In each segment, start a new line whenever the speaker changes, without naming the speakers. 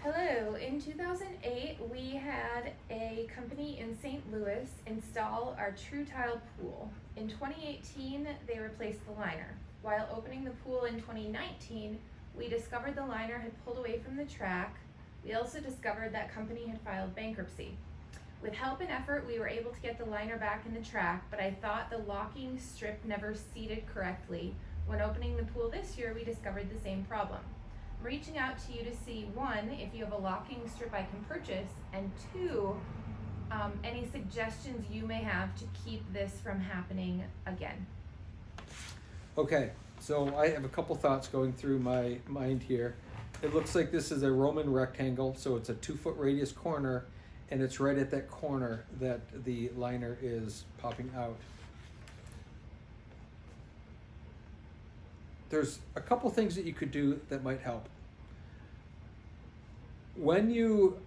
Hello. In 2008, we had a company in St. Louis install our TruTile pool. In 2018, they replaced the liner. While opening the pool in 2019, we discovered the liner had pulled away from the track. We also discovered that company had filed bankruptcy. With help and effort, we were able to get the liner back in the track, but I thought the locking strip never seated correctly. When opening the pool this year, we discovered the same problem. I'm reaching out to you to see, one, if you have a locking strip I can purchase, and two, any suggestions you may have to keep this from happening again.
Okay, so I have a couple thoughts going through my mind here. It looks like this is a Roman rectangle, so it's a 2-foot radius corner, and it's right at that corner that the liner is popping out. There's a couple things that you could do that might help. When you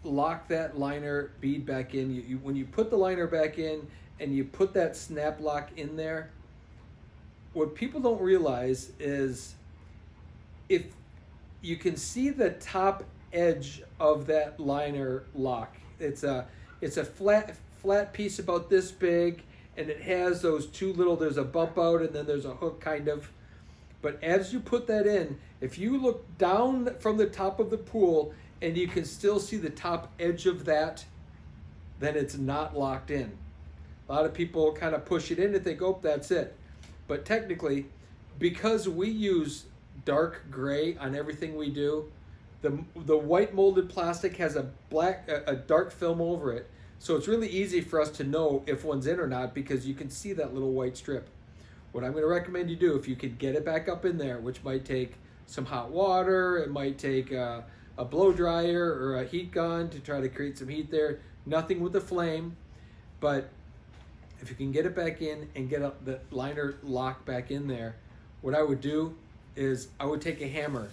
lock that liner bead back in, when you put the liner back in and you put that snap lock in there, what people don't realize is if you can see the top edge of that liner lock, it's a flat piece about this big, and it has those two little, there's a bump out and then there's a hook kind of. But as you put that in, if you look down from the top of the pool and you can still see the top edge of that, then it's not locked in. A lot of people kind of push it in and think, oh, that's it. But technically, because we use dark gray on everything we do, the white molded plastic has a dark film over it. So it's really easy for us to know if one's in or not because you can see that little white strip. What I'm going to recommend you do, if you could get it back up in there, which might take some hot water, it might take a blow dryer or a heat gun to try to create some heat there. Nothing with the flame, but if you can get it back in and get the liner lock back in there, what I would do is I would take a hammer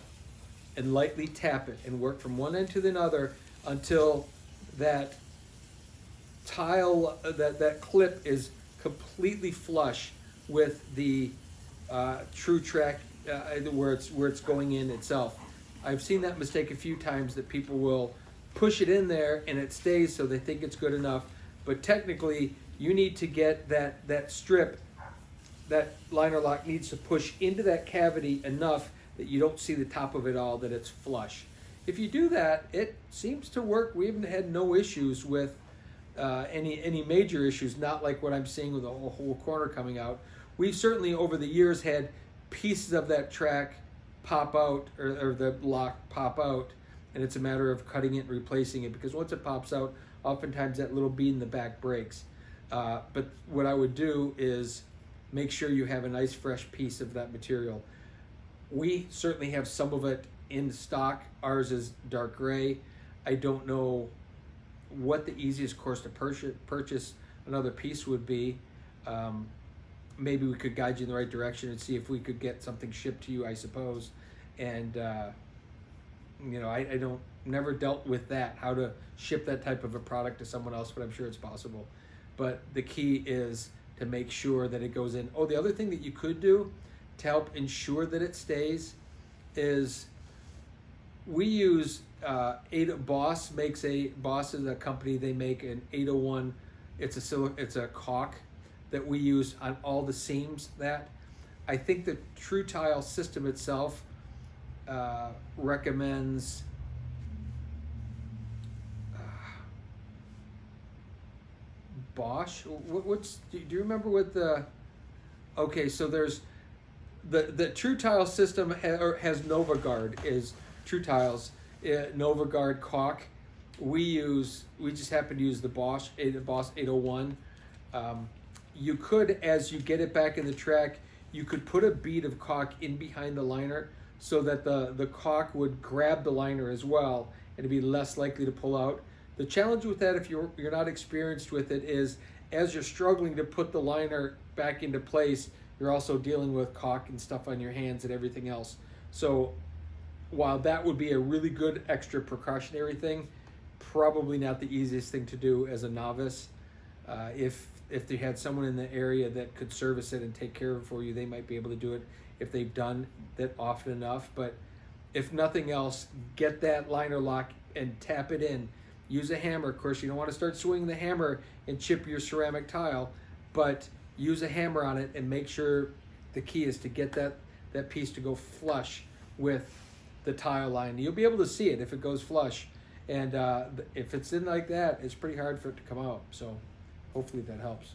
and lightly tap it and work from one end to the other until that tile, that clip is completely flush with the true track where it's going in itself. I've seen that mistake a few times, that people will push it in there and it stays so they think it's good enough, but technically you need to get that strip, that liner lock needs to push into that cavity enough that you don't see the top of it all, that it's flush. If you do that, it seems to work. We haven't had no issues with any major issues, not like what I'm seeing with the whole corner coming out. We've certainly over the years had pieces of that track pop out, or the lock pop out, and it's a matter of cutting it and replacing it, because once it pops out, oftentimes that little bead in the back breaks. But what I would do is make sure you have a nice fresh piece of that material. We certainly have some of it in stock. Ours is dark gray. I don't know what the easiest course to purchase another piece would be. Maybe we could guide you in the right direction and see if we could get something shipped to you, I suppose. And I don't never dealt with that, how to ship that type of a product to someone else, but I'm sure it's possible. But the key is to make sure that it goes in. Oh, the other thing that you could do to help ensure that it stays is we use Boss is a company. They make an 801. It's a caulk that we use on all the seams. That I think the TruTile system itself recommends Bosch. Do you remember what the? Okay, so there's the TruTile system has NovaGuard, is TruTile's NovaGuard caulk. We just happen to use the Bosch 801. You could, as you get it back in the track, you could put a bead of caulk in behind the liner so that the caulk would grab the liner as well, and it'd be less likely to pull out. The challenge with that, if you're not experienced with it, is as you're struggling to put the liner back into place, you're also dealing with caulk and stuff on your hands and everything else. So while that would be a really good extra precautionary thing, probably not the easiest thing to do as a novice. If they had someone in the area that could service it and take care of it for you, they might be able to do it if they've done that often enough. But if nothing else, get that liner lock and tap it in. Use a hammer. Of course, you don't want to start swinging the hammer and chip your ceramic tile, but use a hammer on it and make sure the key is to get that piece to go flush with the tile line. You'll be able to see it if it goes flush, and if it's in like that, it's pretty hard for it to come out. So hopefully that helps.